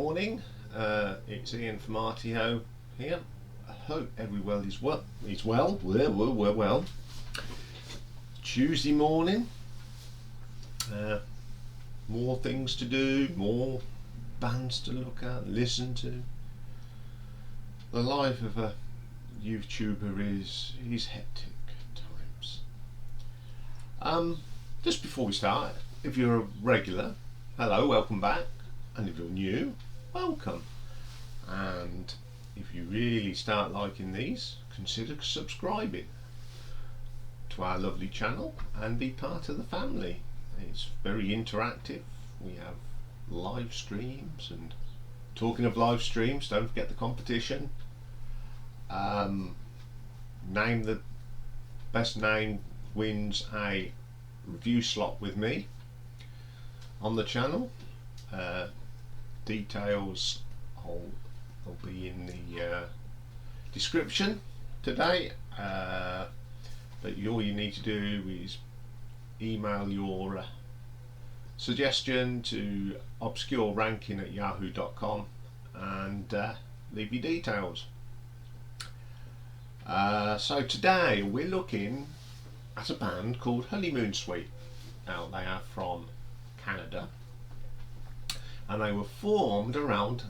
morning. It's Iain from RTO here. I hope everyone is well. We're well. Tuesday morning. More things to do, more bands to look at, listen to. The life of a YouTuber is hectic at times. Just before we start, if you're a regular, hello, welcome back, and if you're new, welcome. And if you really start liking these, consider subscribing to our lovely channel and be part of the family. It's very interactive. We have live streams, and talking of live streams, don't forget the competition. Name the best name wins a review slot with me on the channel. Details will be in the description today, but all you need to do is email your suggestion to obscureranking@yahoo.com and leave your details. So today we're looking at a band called Honeymoon Suite. Now they are from Canada, and they were formed around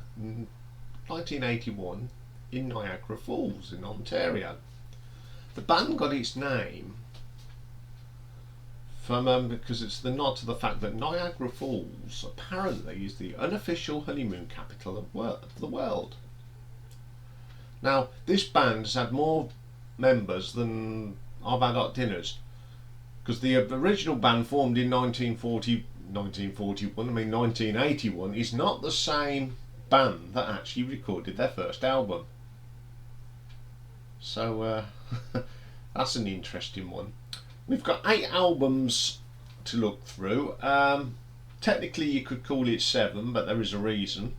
1981 in Niagara Falls in Ontario. The band got its name from because it's the nod to the fact that Niagara Falls apparently is the unofficial honeymoon capital of the world. Now this band has had more members than I've had hot dinners, because the original band formed in 1981 is not the same band that actually recorded their first album. So that's an interesting one. We've got 8 albums to look through. Technically you could call it 7, but there is a reason.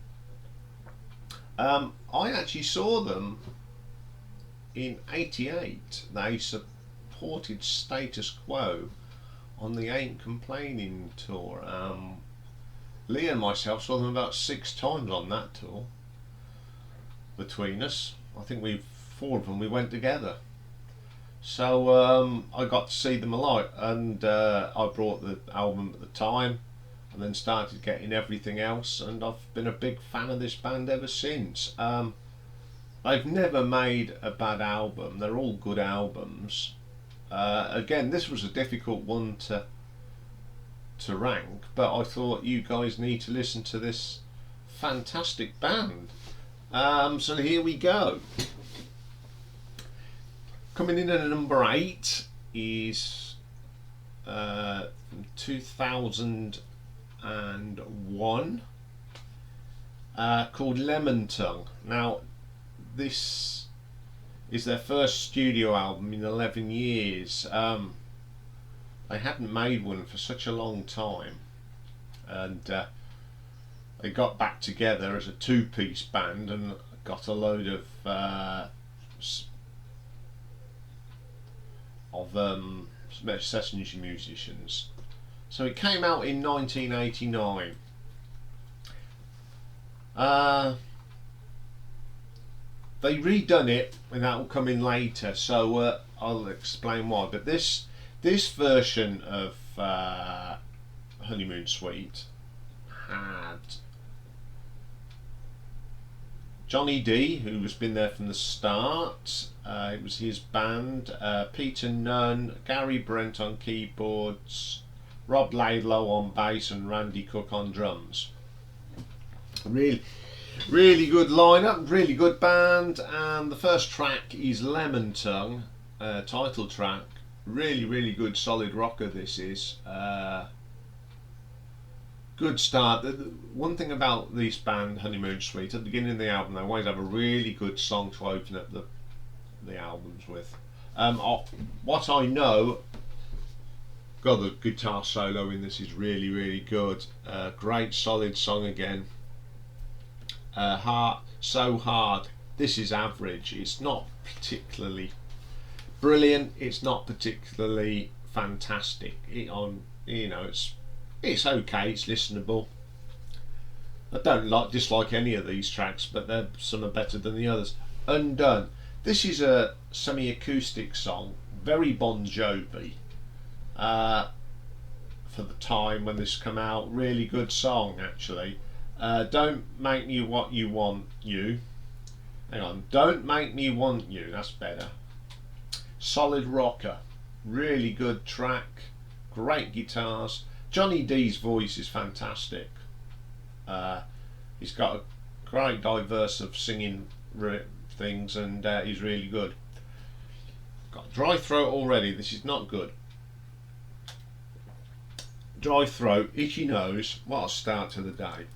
I actually saw them in '88. They supported Status Quo on the Ain't Complaining tour. Lee and myself saw them about 6 times on that tour. Between us, I think 4 of them we went together. So I got to see them a lot, and I brought the album at the time and then started getting everything else, and I've been a big fan of this band ever since. They've never made a bad album. They're all good albums. Again, this was a difficult one to rank, but I thought you guys need to listen to this fantastic band. So here we go. Coming in at number 8 is from 2001, called Lemon Tongue. Now this is their first studio album in 11 years. They hadn't made one for such a long time, and they got back together as a 2-piece band and got a load of session musicians. So it came out in 1989. They redone it, and that will come in later, so I'll explain why. But this version of Honeymoon Suite had Johnny D, who has been there from the start. It was his band. Peter Nunn, Gary Brent on keyboards, Rob Laidlow on bass, and Randy Cook on drums. Really good lineup, really good band. And the first track is Lemon Tongue, title track. Really good solid rocker this is. Good start. One thing about this band, Honeymoon Suite, at the beginning of the album they always have a really good song to open up the albums with. What I know, God, the guitar solo in this is really good. Great solid song again. So hard. This is average. It's not particularly brilliant. It's not particularly fantastic. It's okay. It's listenable. I don't dislike any of these tracks, but some are better than the others. Undone. This is a semi-acoustic song, very Bon Jovi. For the time when this come out, really good song actually. Don't Make Me What You Want You. Hang on, Don't Make Me Want You. That's better. Solid rocker, really good track. Great guitars. Johnny D's voice is fantastic. He's got a great diverse of singing things, and he's really good. Got a dry throat already. This is not good. Dry throat, itchy nose. What a start to the day.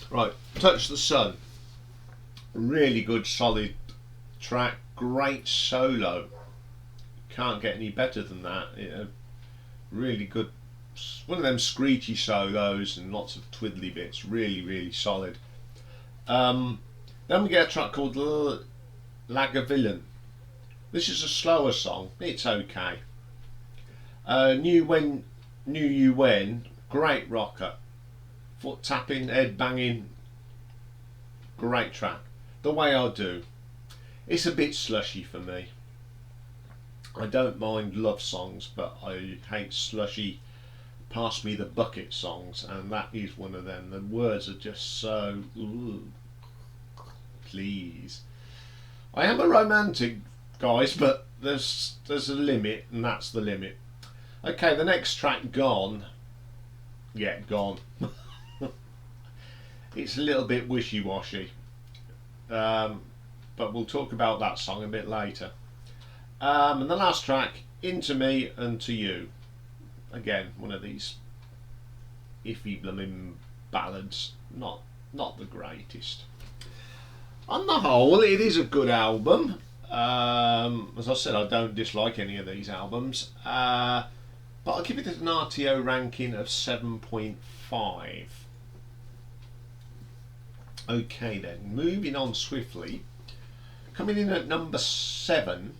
Right, Touch the Sun. Really good, solid track. Great solo. Can't get any better than that. Really good. One of them screechy solos and lots of twiddly bits. Really, really solid. Then we get a track called Lagavulin. This is a slower song. It's okay. Knew You When. Great rocker. Foot tapping, head banging. Great track. The Way I Do. It's a bit slushy for me. I don't mind love songs, but I hate slushy, pass me the bucket songs, and that is one of them. The words are just so, ooh, please. I am a romantic, guys, but there's a limit, and that's the limit. Okay, the next track, Gone. Yeah, Gone. It's a little bit wishy-washy, but we'll talk about that song a bit later. And the last track, Into Me and To You. Again, one of these iffy blooming ballads. Not the greatest. On the whole, it is a good album. As I said, I don't dislike any of these albums. But I'll give it an RTO ranking of 7.5. Okay then, moving on swiftly. Coming in at number 7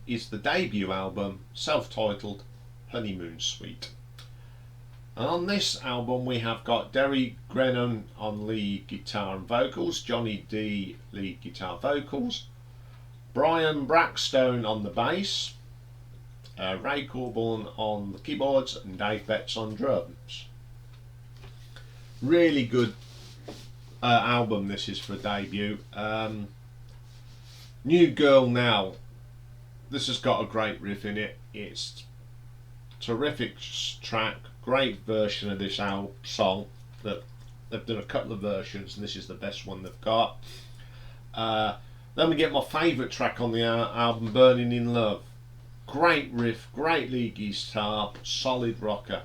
is the debut album, self-titled Honeymoon Suite. And on this album we have got Derry Grennan on lead guitar and vocals, Johnny D lead guitar vocals, Brian Brackstone on the bass, Ray Corborn on the keyboards, and Dave Betts on drums. Really good album this is for a debut. New Girl Now. This has got a great riff in it. It's a terrific track, great version of this song. That they've done a couple of versions, and this is the best one they've got. Then we get my favourite track on the album, Burning in Love. Great riff, great lead guitar, solid rocker.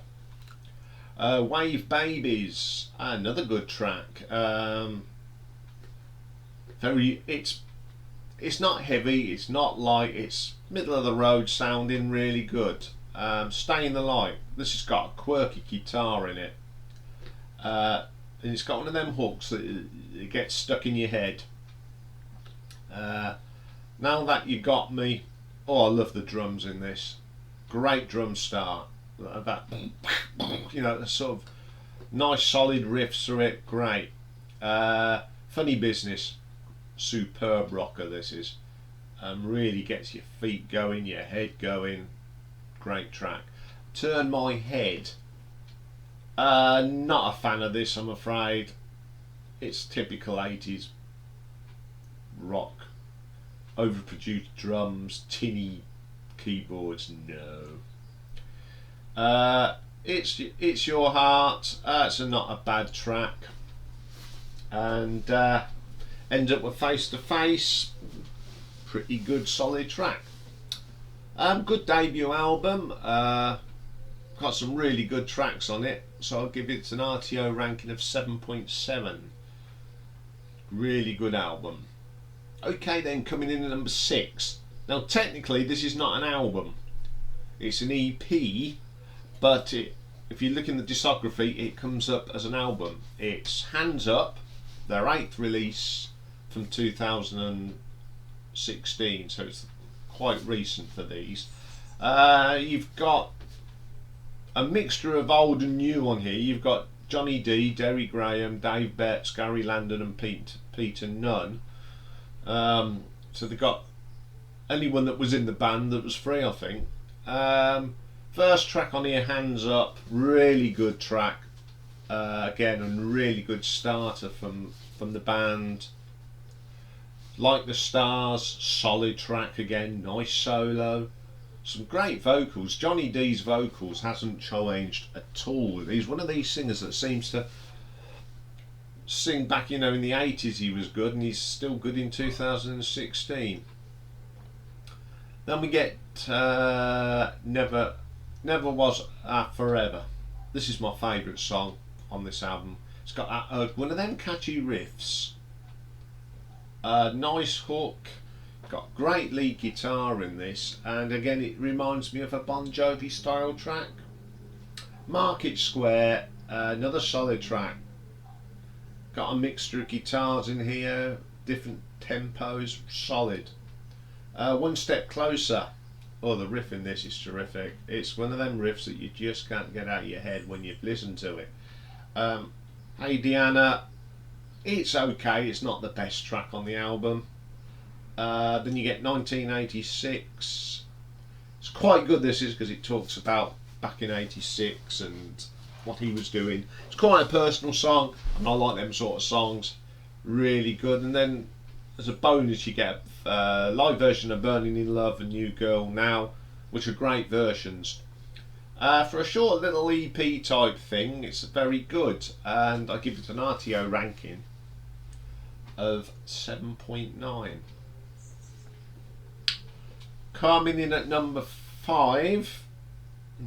Wave Babies, another good track. It's not heavy, it's not light, it's middle of the road sounding, really good. Stay in the Light. This has got a quirky guitar in it, and it's got one of them hooks that it gets stuck in your head. Now That You Got Me. Oh, I love the drums in this. Great drum start. That, you know, sort of nice solid riffs through it. Great. Funny Business. Superb rocker this is. Really gets your feet going, your head going. Great track. Turn My Head. Not a fan of this, I'm afraid. It's typical 80s rock. Overproduced drums, tinny keyboards. No. It's Your Heart. It's not a bad track. And end up with Face to Face. Pretty good, solid track. Good debut album. Got some really good tracks on it, so I'll give it an RTO ranking of 7.7. Really good album. Okay then, coming in at number 6. Now technically this is not an album, it's an EP, but if you look in the discography it comes up as an album. It's Hands Up, their 8th release from 2016, so it's quite recent for these. You've got a mixture of old and new on here. You've got Johnny D, Derry Graham, Dave Betts, Gary Landon and Peter Nunn. So they got anyone that was in the band that was free, I think. First track on here, Hands Up, really good track. Again, a really good starter from the band. Like the Stars, solid track again, nice solo. Some great vocals. Johnny D's vocals hasn't changed at all. He's one of these singers that seems to sing back, in the 80s he was good, and he's still good in 2016. Then we get Never Was Forever. This is my favourite song on this album. It's got one of them catchy riffs, nice hook, got great lead guitar in this, and again it reminds me of a Bon Jovi style track. Market Square, another solid track. Got a mixture of guitars in here, different tempos, solid. One Step Closer. Oh, the riff in this is terrific. It's one of them riffs that you just can't get out of your head when you've listened to it. Hey Deanna, it's okay, it's not the best track on the album. Then you get 1986. It's quite good, this is, because it talks about back in 86 and what he was doing. It's quite a personal song, and I like them sort of songs. Really good. And then as a bonus you get a live version of Burning in Love and New Girl Now, which are great versions. For a short little EP type thing, it's very good, and I give it an RTO ranking of 7.9. Coming in at number 5,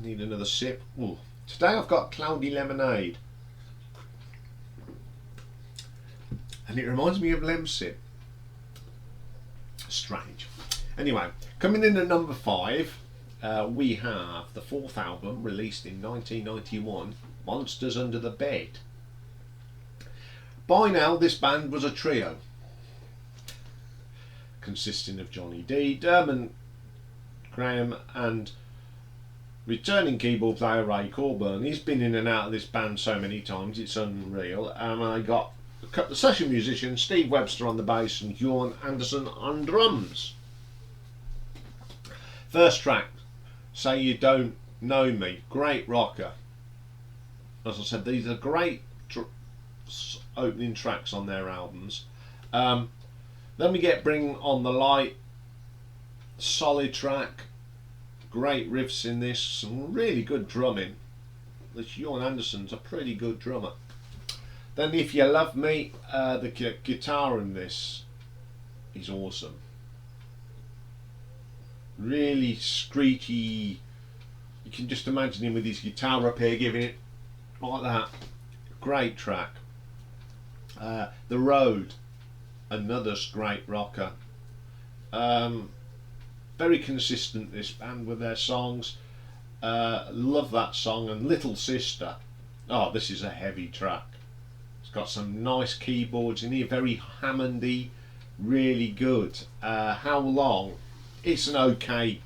need another sip. Ooh. Today I've got Cloudy Lemonade, and it reminds me of Lemsip. Strange. Anyway, coming in at number 5, we have the 4th album released in 1991, Monsters Under the Bed. By now this band was a trio consisting of Johnny D, Dermot Graham and returning keyboard player Ray Corburn. He's been in and out of this band so many times, it's unreal. And I got the session musicians, Steve Webster on the bass and Bjorn Anderson on drums. First track, Say You Don't Know Me, great rocker. As I said, these are great opening tracks on their albums. Then we get Bring On The Light, solid track, great riffs in this, some really good drumming. This Bjorn Anderson's a pretty good drummer. Then If You Love Me, the guitar in this is awesome. Really screechy. You can just imagine him with his guitar up here giving it like that. Great track. The Road, another great rocker. Very consistent, this band, with their songs. Love that song. And Little Sister, oh, this is a heavy track. It's got some nice keyboards in here, very Hammondy, really good. How Long, it's an okay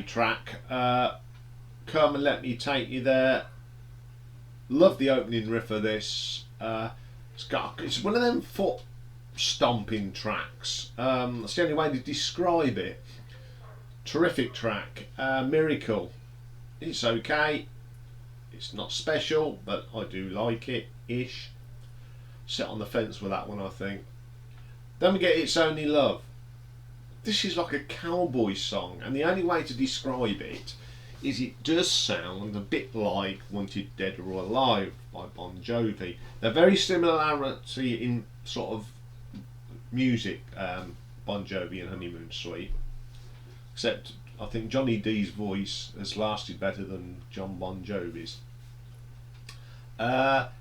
track. Come and Let Me Take You There, love the opening riff of this. It's one of them foot stomping tracks. That's the only way to describe it. Terrific track. Miracle, it's okay, it's not special, but I do like it ish. Sit on the fence with that one, I think. Then we get It's Only Love. This is like a cowboy song, and the only way to describe it is it does sound a bit like Wanted Dead or Alive by Bon Jovi. They're very similarity in sort of music, Bon Jovi and Honeymoon Suite, except I think Johnny D's voice has lasted better than John Bon Jovi's.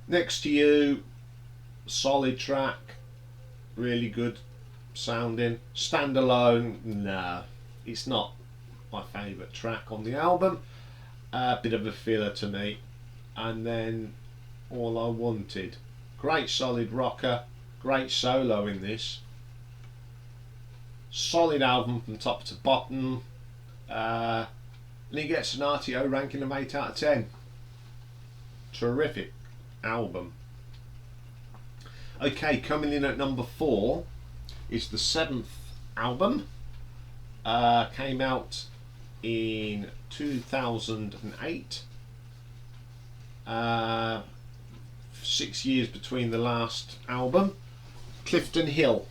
Next to You, solid track, really good sounding. Stand Alone, nah, it's not my favourite track on the album. A bit of a filler to me. And then All I Wanted, great solid rocker, great solo in this. Solid album from top to bottom. And he gets an RTO ranking of 8 out of 10. Terrific album. Okay, coming in at number 4 is the 7th album. Came out in 2008. 6 years between the last album. Clifton Hill.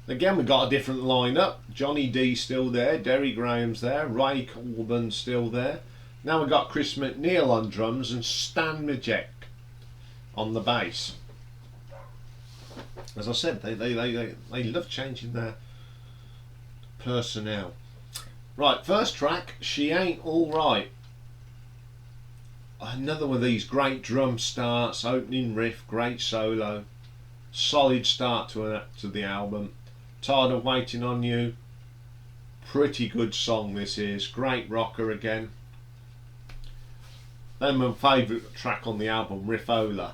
Again, we've got a different lineup. Johnny D still there, Derry Graham's there, Ray Corbin's still there. Now we've got Chris McNeil on drums and Stan Majek on the bass. As I said, they love changing their personnel. Right, first track, She Ain't Alright. Another one of these great drum starts, opening riff, great solo, solid start to the album. Tired of Waiting on You, pretty good song this is, great rocker again. Then my favourite track on the album, Riffola,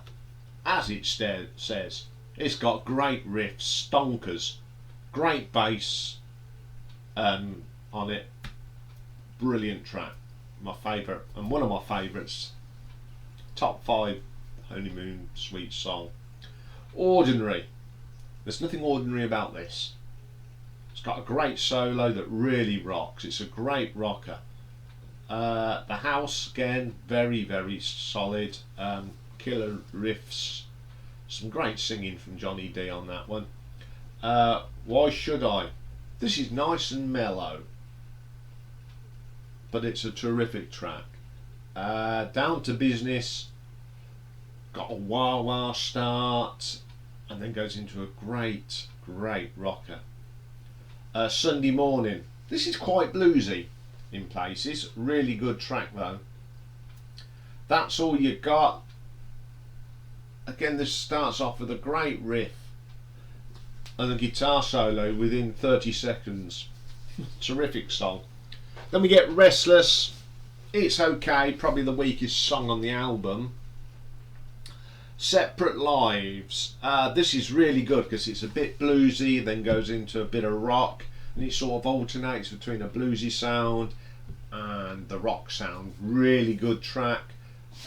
as it says, it's got great riffs, stonkers, great bass on it, brilliant track, my favourite, and one of my favourites, top 5 Honeymoon Suite song. Ordinary, there's nothing ordinary about this. It's got a great solo that really rocks, it's a great rocker. The house again, very very solid, killer riffs, some great singing from Johnny D on that one. Why Should I? This is nice and mellow, but it's a terrific track. Down to Business, got a wah wah start and then goes into a great rocker. Sunday Morning, this is quite bluesy in places, really good track though. That's All You Got, again this starts off with a great riff and a guitar solo within 30 seconds. Terrific song. Then we get Restless, it's okay, probably the weakest song on the album. Separate Lives, this is really good because it's a bit bluesy, then goes into a bit of rock, and it sort of alternates between a bluesy sound and the rock sound. Really good track.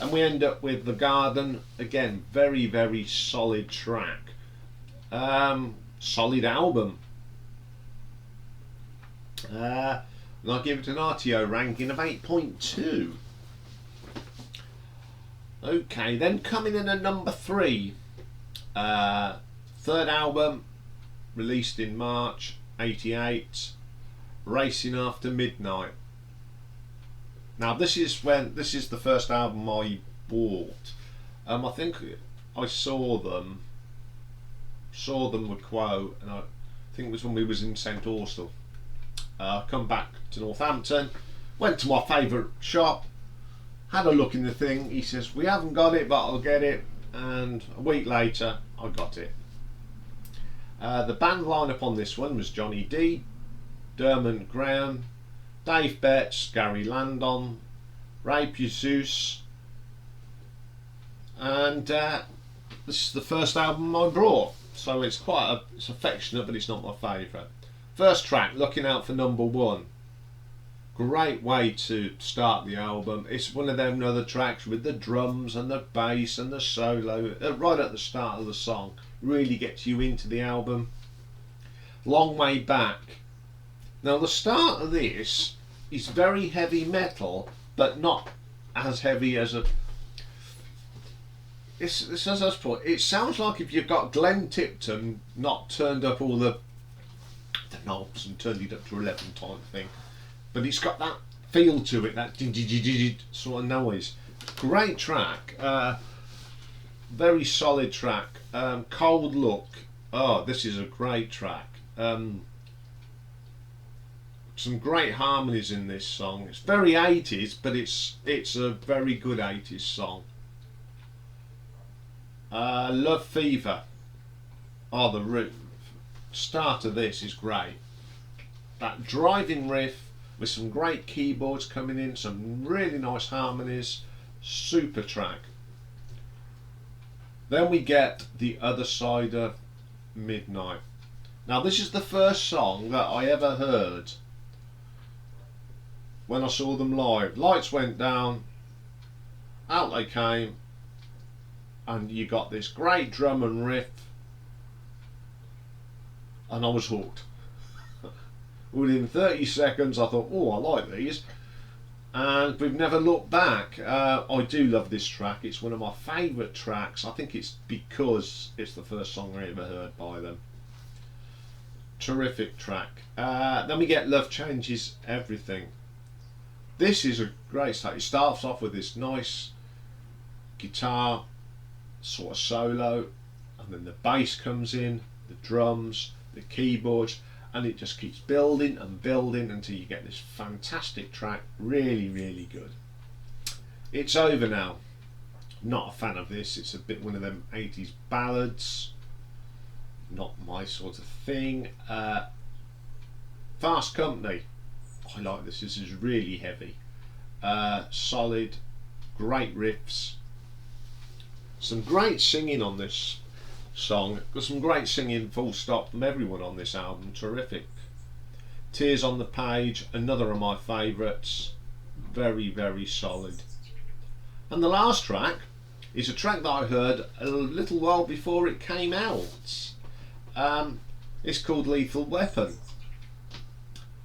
And we end up with The Garden, again very very solid track, solid album. And I'll give it an RTO ranking of 8.2. Okay, then coming in at number 3, 3rd album, released in March '88, Racing After Midnight. Now this is the first album I bought. I think I saw them with Quo, and I think it was when we was in St Austell. Come back to Northampton, went to my favourite shop, had a look in the thing. He says, we haven't got it, but I'll get it. And a week later, I got it. The band lineup on this one was Johnny D, Dermot Graham, Dave Betts, Gary Landon, Ray Puzus, and this is the first album I brought. So it's it's affectionate, but it's not my favourite. First track, Looking Out for Number 1. Great way to start the album. It's one of them other tracks with the drums and the bass and the solo right at the start of the song. Really gets you into the album. Long Way Back. Now the start of this is very heavy metal, but not as heavy as a... It's as I put, it sounds like if you've got Glenn Tipton not turned up all the knobs and turned it up to 11 type thing. But it's got that feel to it, that sort of noise. Great track, very solid track. Cold Look, oh, this is a great track. Some great harmonies in this song. It's very 80s, but it's a very good 80s song. Love Fever, oh, the start of this is great. That driving riff with some great keyboards coming in, some really nice harmonies, super track. Then we get The Other Side of Midnight. Now this is the first song that I ever heard when I saw them live. Lights went down, out they came, and you got this great drum and riff, and I was hooked. Within 30 seconds I thought, oh, I like these, and we've never looked back. I do love this track. It's one of my favourite tracks. I think it's because it's the first song I ever heard by them. Terrific track. Then we get Love Changes Everything. This is a great start. It starts off with this nice guitar sort of solo, and then the bass comes in, the drums, the keyboards, and it just keeps building and building until you get this fantastic track. Really, really good. It's over now. Not a fan of this. It's a bit one of them 80s ballads. Not my sort of thing. Fast Company. I like this. This is really heavy. Solid. Great riffs. Some great singing on this song. Got some great singing full stop from everyone on this album. Terrific. Tears on the Page, another of my favourites. Very, very solid. And the last track is a track that I heard a little while before it came out. It's called Lethal Weapon.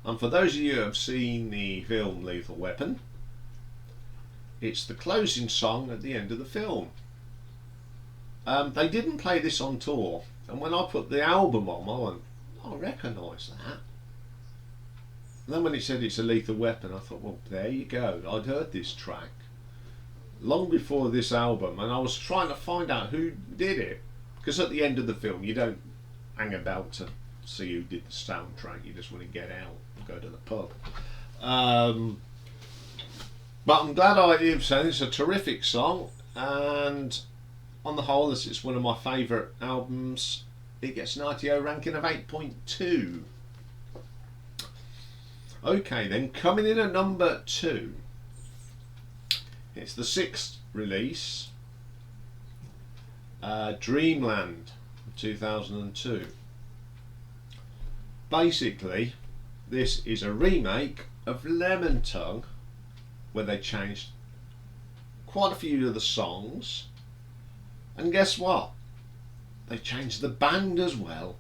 And for those of you who have seen the film Lethal Weapon, it's the closing song at the end of the film. They didn't play this on tour, and when I put the album on, I went, I recognise that. And then when it said it's a Lethal Weapon, I thought, well, there you go. I'd heard this track long before this album, and I was trying to find out who did it, because at the end of the film you don't hang about to see who did the soundtrack. You just want to get out and go to the pub. But I'm glad I've said it's a terrific song, and on the whole, this is one of my favourite albums. It gets an RTO ranking of 8.2. Okay then, coming in at number 2, it's the 6th release, Dreamland, 2002. Basically, this is a remake of Lemon Tongue, where they changed quite a few of the songs. And guess what? They changed the band as well.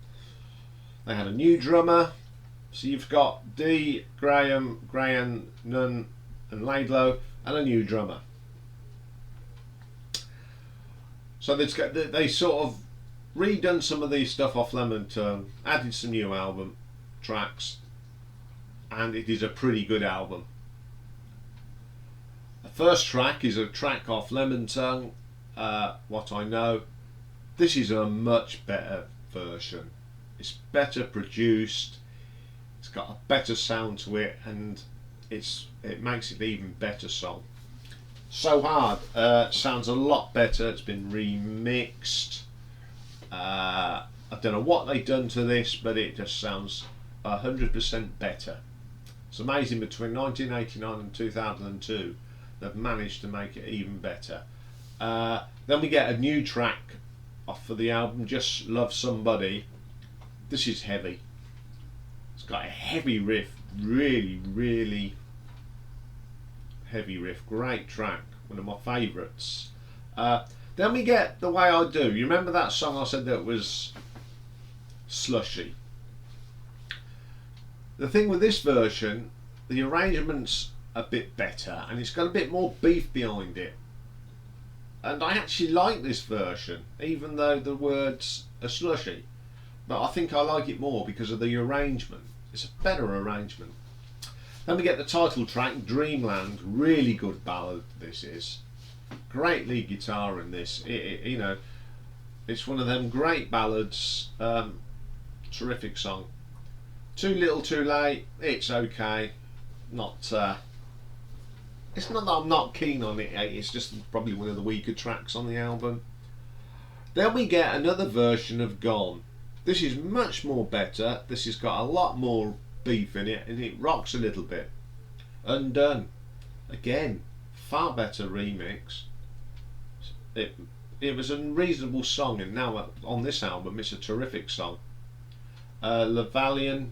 They had a new drummer. So you've got D, Graham, Nunn and Laidlow, and a new drummer. So they sort of redone some of these stuff off Lemon Tongue, added some new album tracks, and it is a pretty good album. The first track is a track off Lemon Tongue, What I Know. This is a much better version. It's better produced, it's got a better sound to it, and it makes it an even better song. So Hard sounds a lot better. It's been remixed. I don't know what they've done to this, but it just sounds 100% better. It's amazing, between 1989 and 2002 they've managed to make it even better. Then we get a new track off of the album, Just Love Somebody. This is heavy. It's got a heavy riff, really heavy riff. Great track, one of my favourites. Then we get The Way I Do. You remember that song I said that was slushy? The thing with this version, the arrangement's a bit better and it's got a bit more beef behind it. And I actually like this version, even though the words are slushy. But I think I like it more because of the arrangement. It's a better arrangement. Then we get the title track, Dreamland. Really good ballad this is. Great lead guitar in this. You know, it's one of them great ballads. Terrific song. Too Little Too Late. It's okay. Not. It's not that I'm not keen on it. It's just probably one of the weaker tracks on the album. Then we get another version of Gone. This is much more better. This has got a lot more beef in it, and it rocks a little bit. Undone. Again, far better remix. It was a reasonable song, and now on this album it's a terrific song. Lavalian,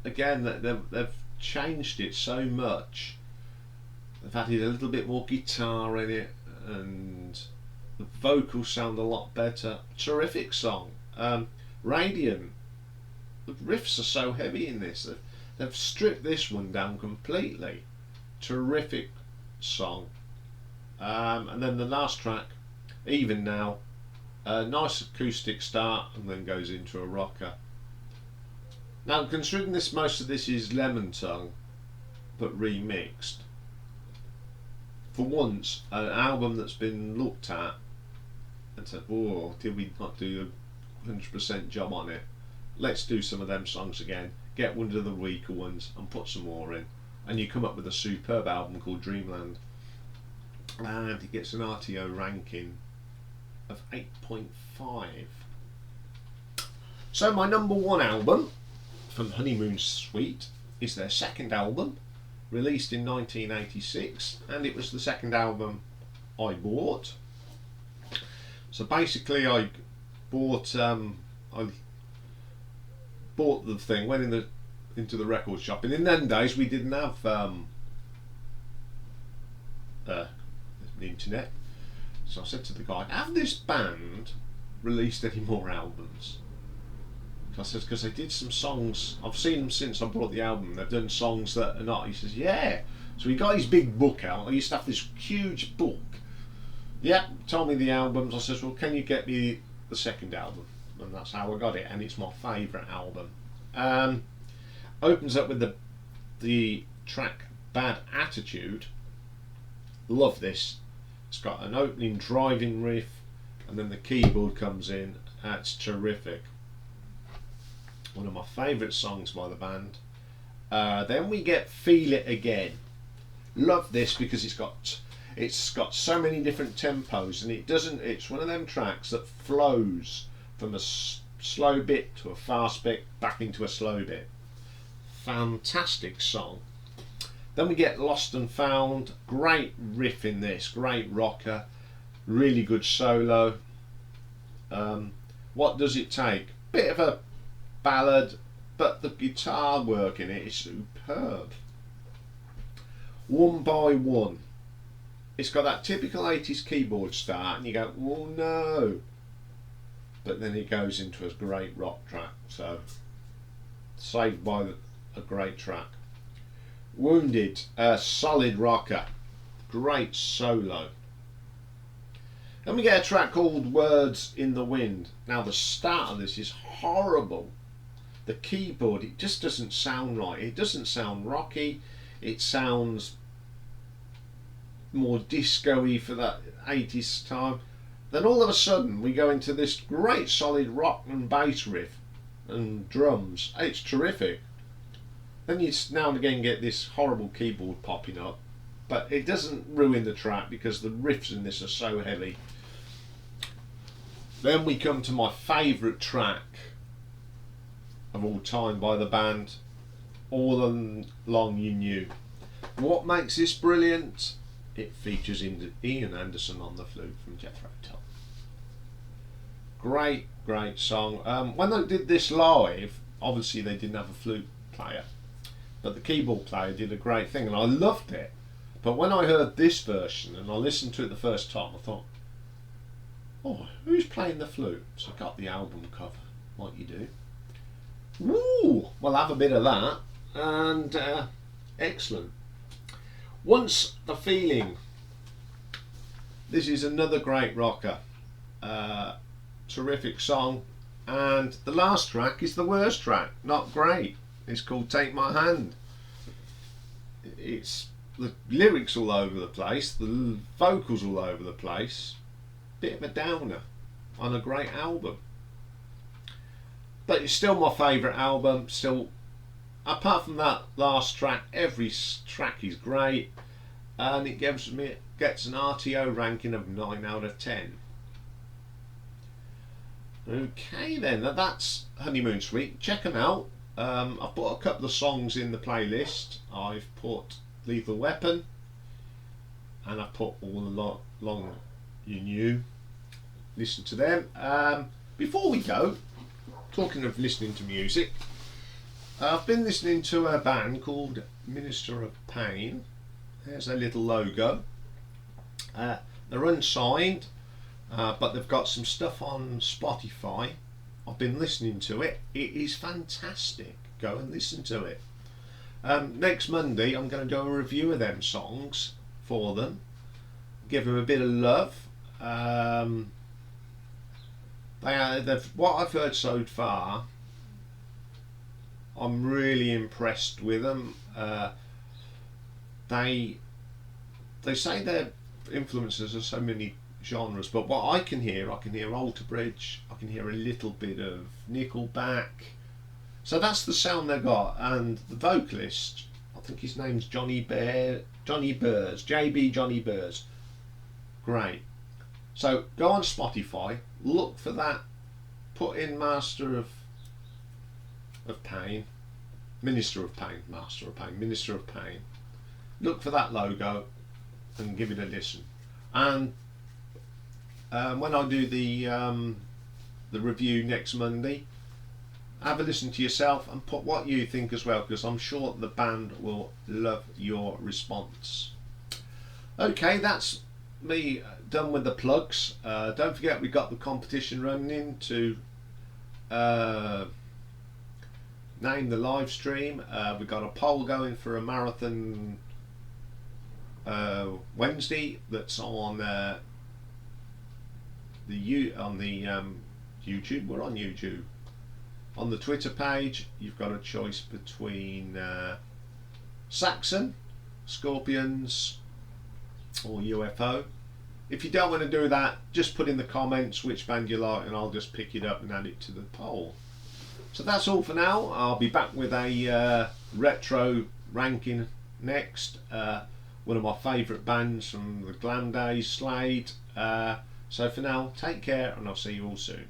again, they've changed it so much. They've added a little bit more guitar in it, and the vocals sound a lot better. Terrific song. Radiant. The riffs are so heavy in this. They've stripped this one down completely. Terrific song. And then the last track, Even Now, a nice acoustic start and then goes into a rocker. Now, considering this, most of this is Lemon Tongue but remixed, for once an album that's been looked at and said, oh, did we not do a 100% job on it? Let's do some of them songs again, get one of the weaker ones and put some more in, and you come up with a superb album called Dreamland. And it gets an RTO ranking of 8.5. So my number one album from Honeymoon Suite is their second album, released in 1986, and it was the second album I bought. So basically I bought the thing, went into the record shop, and in them days we didn't have the internet. So I said to the guy, have this band released any more albums? I said, because they did some songs, I've seen them since I bought the album, they've done songs that are not. He says, yeah. So he got his big book out. I used to have this huge book. Yeah, told me the albums. I says, well, can you get me the second album? And that's how I got it, and it's my favourite album. Opens up with the track Bad Attitude. Love this. It's got an opening driving riff, and then the keyboard comes in. That's terrific. One of my favourite songs by the band. Then we get Feel It Again. Love this because it's got so many different tempos, and it's one of them tracks that flows from a slow bit to a fast bit back into a slow bit. Fantastic song. Then we get Lost and Found. Great riff in this, great rocker, really good solo. What Does It Take? Bit of a ballad, but the guitar work in it is superb. One by One. It's got that typical 80s keyboard start, and you go, oh no. But then it goes into a great rock track, so saved by a great track. Wounded, a solid rocker, great solo. Then we get a track called Words in the Wind. Now the start of this is horrible. The keyboard, it just doesn't sound right. It doesn't sound rocky. It sounds more disco-y for that 80s time. Then all of a sudden we go into this great solid rock and bass riff and drums. It's terrific. Then you now and again get this horrible keyboard popping up, but it doesn't ruin the track because the riffs in this are so heavy. Then we come to my favourite track of all time by the band, All Along You Knew. What makes this brilliant? It features Iain Anderson on the flute from Jethro Tull. Great song. When they did this live, obviously they didn't have a flute player, but the keyboard player did a great thing, and I loved it. But when I heard this version and I listened to it the first time, I thought, oh, who's playing the flute? So I got the album cover, like you do. Woo! We'll have a bit of that, and excellent. Once the Feeling. This is another great rocker. Terrific song. And the last track is the worst track. Not great. It's called Take My Hand. It's the lyrics all over the place, the vocals all over the place. Bit of a downer on a great album. But it's still my favourite album. Still, apart from that last track, every track is great, and it gets an RTO ranking of 9 out of 10. Okay then, that's Honeymoon Suite. Check them out. I've put a couple of songs in the playlist. I've put Lethal Weapon, and I've put All Along You Knew. Listen to them. Before we go, talking of listening to music, I've been listening to a band called Minister of Pain. There's their little logo. They're unsigned, but they've got some stuff on Spotify. I've been listening to it. It is fantastic. Go and listen to it. Next Monday, I'm going to do a review of them songs for them. Give them a bit of love. What I've heard so far, I'm really impressed with them. They say their influences are so many genres, but what I can hear Alter Bridge, I can hear a little bit of Nickelback. So that's the sound they got, and the vocalist, I think his name's Johnny Burs, JB Johnny Burs. Great. So go on Spotify, look for that, put in Minister of Pain. Look for that logo and give it a listen. And when I do the review next Monday, have a listen to yourself and put what you think as well, because I'm sure the band will love your response. Okay, that's me done with the plugs. Don't forget we've got the competition running to name the live stream. We've got a poll going for a marathon Wednesday that's on YouTube. We're on YouTube. On the Twitter page, you've got a choice between Saxon, Scorpions, or UFO. If you don't want to do that, just put in the comments which band you like, and I'll just pick it up and add it to the poll. So that's all for now. I'll be back with a retro ranking next. One of my favourite bands from the glam days, Slade. So for now, take care, and I'll see you all soon.